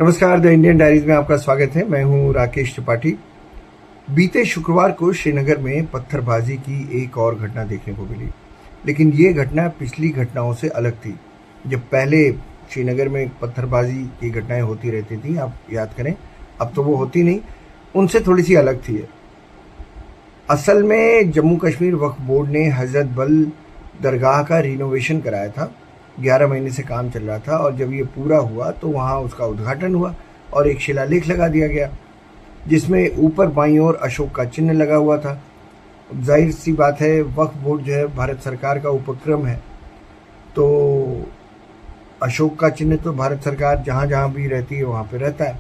नमस्कार, the Indian diaries में आपका स्वागत है। मैं हूं राकेश त्रिपाठी। बीते शुक्रवार को श्रीनगर में पत्थरबाजी की एक और घटना देखने को मिली, लेकिन ये घटना पिछली घटनाओं से अलग थी। जब पहले श्रीनगर में पत्थरबाजी की घटनाएं होती रहती थी, आप याद करें, अब तो वो होती नहीं, उनसे थोड़ी सी अलग थी। असल में जम्मू कश्मीर वक्फ बोर्ड ने हजरत बल दरगाह का रिनोवेशन कराया था। 11 महीने से काम चल रहा था और जब ये पूरा हुआ तो वहाँ उसका उद्घाटन हुआ और एक शिलालेख लगा दिया गया, जिसमें ऊपर बाईं ओर अशोक का चिन्ह लगा हुआ था। जाहिर सी बात है, वक्फ बोर्ड जो है भारत सरकार का उपक्रम है, तो अशोक का चिन्ह तो भारत सरकार जहाँ जहाँ भी रहती है वहाँ पे रहता है।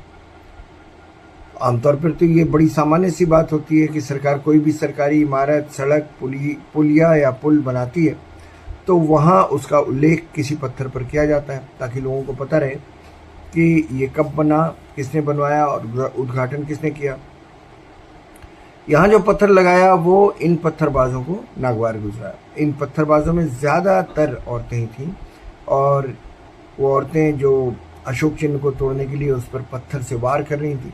आमतौर पर तो ये बड़ी सामान्य सी बात होती है कि सरकार कोई भी सरकारी इमारत, सड़क, पुलिया या पुल बनाती है तो वहाँ उसका उल्लेख किसी पत्थर पर किया जाता है, ताकि लोगों को पता रहे कि ये कब बना, किसने बनवाया और उद्घाटन किसने किया। यहाँ जो पत्थर लगाया वो इन पत्थरबाजों को नागवार गुजरा। इन पत्थरबाजों में ज़्यादातर औरतें ही थीं और वो औरतें जो अशोक चिन्ह को तोड़ने के लिए उस पर पत्थर से वार कर रही थी।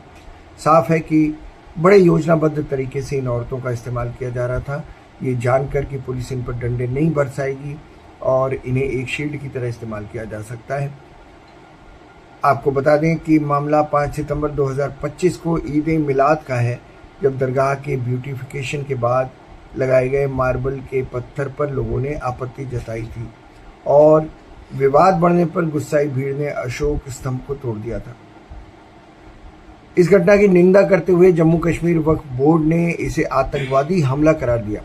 साफ है कि बड़े योजनाबद्ध तरीके से इन औरतों का इस्तेमाल किया जा रहा था, ये जानकर कि पुलिस इन पर डंडे नहीं बरसाएगी और इन्हें एक शील्ड की तरह इस्तेमाल किया जा सकता है। आपको बता दें कि मामला 5 सितंबर 2025 को ईद ए मिलाद का है, जब दरगाह के ब्यूटिफिकेशन के बाद लगाए गए मार्बल के पत्थर पर लोगों ने आपत्ति जताई थी और विवाद बढ़ने पर गुस्साई भीड़ ने अशोक स्तंभ को तोड़ दिया था। इस घटना की निंदा करते हुए जम्मू कश्मीर वक्फ बोर्ड ने इसे आतंकवादी हमला करार दिया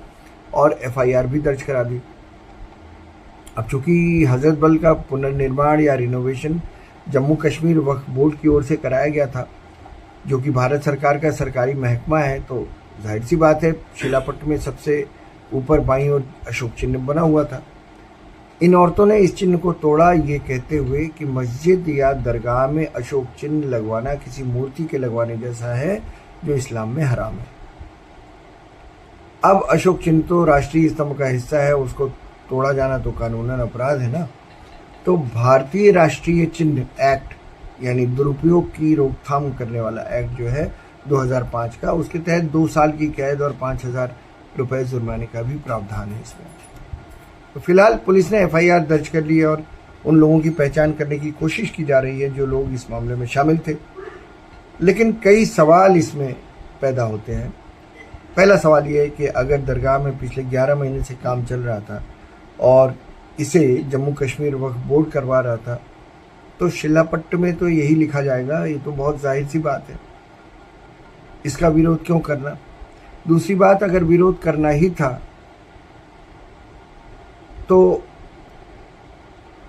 और एफआईआर भी दर्ज करा दी। अब चूंकि हजरत बल का पुनर्निर्माण या रिनोवेशन जम्मू कश्मीर वक्फ बोर्ड की ओर से कराया गया था, जो कि भारत सरकार का सरकारी महकमा है, तो जाहिर सी बात है शिलापट्ट में सबसे ऊपर बाईं ओर अशोक चिन्ह बना हुआ था। इन औरतों ने इस चिन्ह को तोड़ा, ये कहते हुए कि मस्जिद या दरगाह में अशोक चिन्ह लगवाना किसी मूर्ति के लगवाने जैसा है, जो इस्लाम में हराम है। अब अशोक चिन्ह तो राष्ट्रीय स्तंभ का हिस्सा है, उसको तोड़ा जाना तो कानूनन अपराध है ना। तो भारतीय राष्ट्रीय चिन्ह एक्ट, यानी दुरुपयोग की रोकथाम करने वाला एक्ट जो है 2005 का, उसके तहत 2 साल की कैद और 5,000 रुपये जुर्माने का भी प्रावधान है इसमें। तो फिलहाल पुलिस ने एफआईआर दर्ज कर ली है और उन लोगों की पहचान करने की कोशिश की जा रही है जो लोग इस मामले में शामिल थे। लेकिन कई सवाल इसमें पैदा होते हैं। पहला सवाल ये है कि अगर दरगाह में पिछले 11 महीने से काम चल रहा था और इसे जम्मू कश्मीर वक्फ बोर्ड करवा रहा था, तो शिलापट्ट में तो यही लिखा जाएगा, ये तो बहुत जाहिर सी बात है। इसका विरोध क्यों करना? दूसरी बात, अगर विरोध करना ही था तो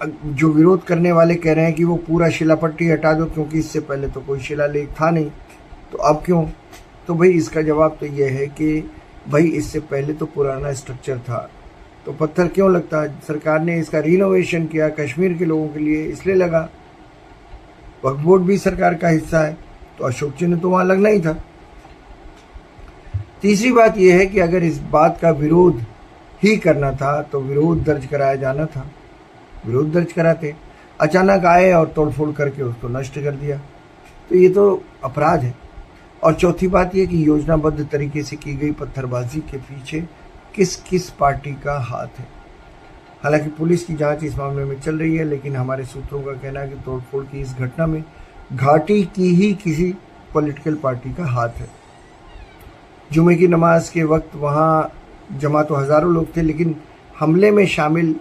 जो विरोध करने वाले कह रहे हैं कि वो पूरा शिलापट्ट ही हटा दो क्योंकि इससे पहले तो कोई शिलालेख था नहीं, तो अब क्यों? तो भाई इसका जवाब तो ये है कि भाई इससे पहले तो पुराना स्ट्रक्चर था, तो पत्थर क्यों लगता? सरकार ने इसका रिनोवेशन किया कश्मीर के लोगों के लिए, इसलिए लगा। वक्फ बोर्ड भी सरकार का हिस्सा है, तो अशोक चिन्ह तो वहां लगना ही था। तीसरी बात यह है कि अगर इस बात का विरोध ही करना था तो विरोध दर्ज कराया जाना था, विरोध दर्ज कराते। अचानक आए और तोड़फोड़ करके उसको नष्ट कर दिया, तो ये तो अपराध है। और चौथी बात यह कि योजनाबद्ध तरीके से की गई पत्थरबाजी के पीछे किस किस पार्टी का हाथ है। हालांकि पुलिस की जांच इस मामले में चल रही है, लेकिन हमारे सूत्रों का कहना है कि तोड़फोड़ की इस घटना में घाटी की ही किसी पॉलिटिकल पार्टी का हाथ है। जुमे की नमाज के वक्त वहाँ जमा तो हज़ारों लोग थे, लेकिन हमले में शामिल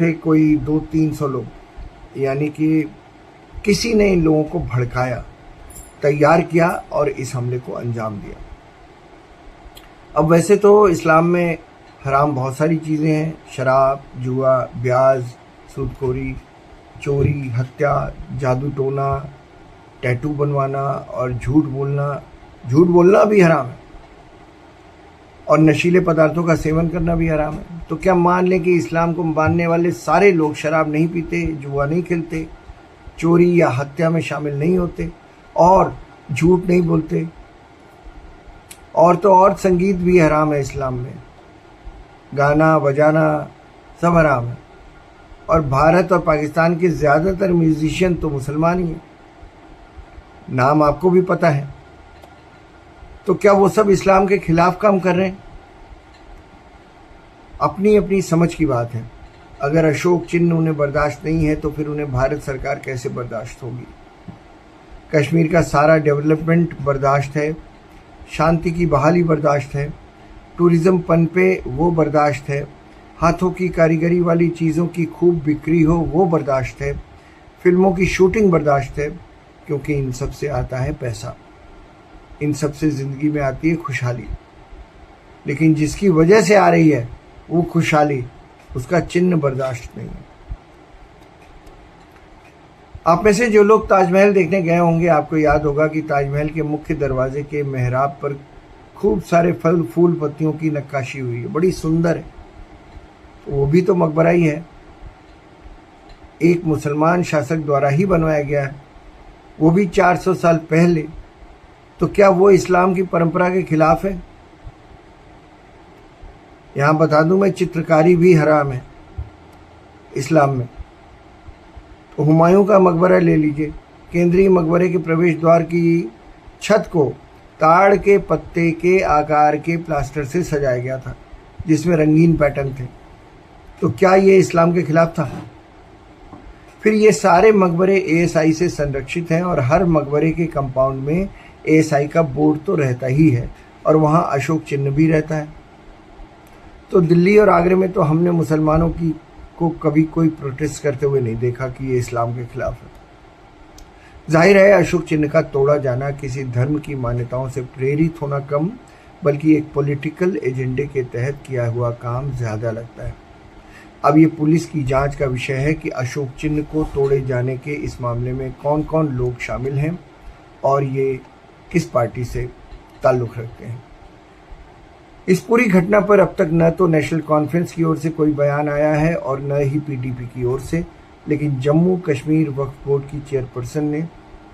थे कोई 200-300 लोग, यानी कि किसी ने इन लोगों को भड़काया, तैयार किया और इस हमले को अंजाम दिया। अब वैसे तो इस्लाम में हराम बहुत सारी चीज़ें हैं, शराब, जुआ, ब्याज, सूदखोरी, चोरी, हत्या, जादू टोना, टैटू बनवाना और झूठ बोलना भी हराम है, और नशीले पदार्थों का सेवन करना भी हराम है। तो क्या मान लें कि इस्लाम को मानने वाले सारे लोग शराब नहीं पीते, जुआ नहीं खेलते, चोरी या हत्या में शामिल नहीं होते और झूठ नहीं बोलते? और तो और संगीत भी हराम है इस्लाम में, गाना बजाना सब हराम है। और भारत और पाकिस्तान के ज़्यादातर म्यूजिशियन तो मुसलमान ही हैं। नाम आपको भी पता है। तो क्या वो सब इस्लाम के खिलाफ काम कर रहे हैं? अपनी अपनी समझ की बात है। अगर अशोक चिन्ह उन्हें बर्दाश्त नहीं है तो फिर उन्हें भारत सरकार कैसे बर्दाश्त होगी? कश्मीर का सारा डेवलपमेंट बर्दाश्त है, शांति की बहाली बर्दाश्त है, टूरिज्म पनपे वो बर्दाश्त है, हाथों की कारीगरी वाली चीज़ों की खूब बिक्री हो वो बर्दाश्त है, फिल्मों की शूटिंग बर्दाश्त है, क्योंकि इन सब से आता है पैसा, इन सब से ज़िंदगी में आती है खुशहाली। लेकिन जिसकी वजह से आ रही है वो खुशहाली, उसका चिन्ह बर्दाश्त नहीं है। आप में से जो लोग ताजमहल देखने गए होंगे, आपको याद होगा कि ताजमहल के मुख्य दरवाजे के मेहराब पर खूब सारे फल फूल पत्तियों की नक्काशी हुई है, बड़ी सुंदर है। तो वो भी तो मकबरा ही है, एक मुसलमान शासक द्वारा ही बनवाया गया है, वो भी 400 साल पहले। तो क्या वो इस्लाम की परंपरा के खिलाफ है? यहां बता दूं मैं, चित्रकारी भी हराम है इस्लाम में। तो हुमायूं का मकबरा ले लीजिए, केंद्रीय मकबरे के प्रवेश द्वार की छत को ताड़ के पत्ते के आकार के प्लास्टर से सजाया गया था, जिसमें रंगीन पैटर्न थे। तो क्या ये इस्लाम के खिलाफ था? फिर ये सारे मकबरे एएसआई से संरक्षित हैं और हर मकबरे के कंपाउंड में एएसआई का बोर्ड तो रहता ही है और वहाँ अशोक चिन्ह भी रहता है। तो दिल्ली और आगरे में तो हमने मुसलमानों को कभी कोई प्रोटेस्ट करते हुए नहीं देखा कि ये इस्लाम के खिलाफ है। जाहिर है अशोक चिन्ह का तोड़ा जाना किसी धर्म की मान्यताओं से प्रेरित होना कम, बल्कि एक पॉलिटिकल एजेंडे के तहत किया हुआ काम ज़्यादा लगता है। अब ये पुलिस की जांच का विषय है कि अशोक चिन्ह को तोड़े जाने के इस मामले में कौन कौन लोग शामिल हैं और ये किस पार्टी से ताल्लुक़ रखते हैं। इस पूरी घटना पर अब तक न तो नेशनल कॉन्फ्रेंस की ओर से कोई बयान आया है और न ही पीडीपी की ओर से, लेकिन जम्मू कश्मीर वक्फ बोर्ड की चेयरपर्सन ने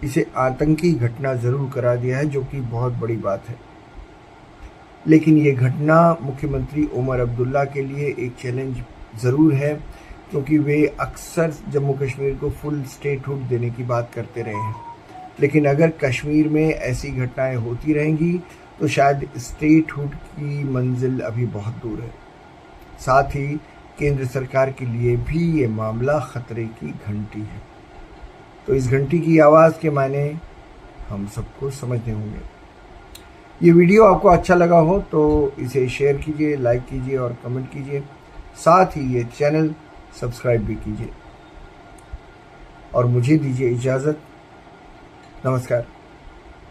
इसे आतंकी घटना ज़रूर करार दिया है, जो कि बहुत बड़ी बात है। लेकिन ये घटना मुख्यमंत्री उमर अब्दुल्ला के लिए एक चैलेंज ज़रूर है, क्योंकि वे अक्सर जम्मू कश्मीर को फुल स्टेटहुड देने की बात करते रहे हैं। लेकिन अगर कश्मीर में ऐसी घटनाएं होती रहेंगी तो शायद स्टेटहुड की मंजिल अभी बहुत दूर है। साथ ही केंद्र सरकार के लिए भी ये मामला खतरे की घंटी है। तो इस घंटी की आवाज़ के मायने हम सबको समझने होंगे। ये वीडियो आपको अच्छा लगा हो तो इसे शेयर कीजिए, लाइक कीजिए और कमेंट कीजिए। साथ ही ये चैनल सब्सक्राइब भी कीजिए और मुझे दीजिए इजाज़त। नमस्कार।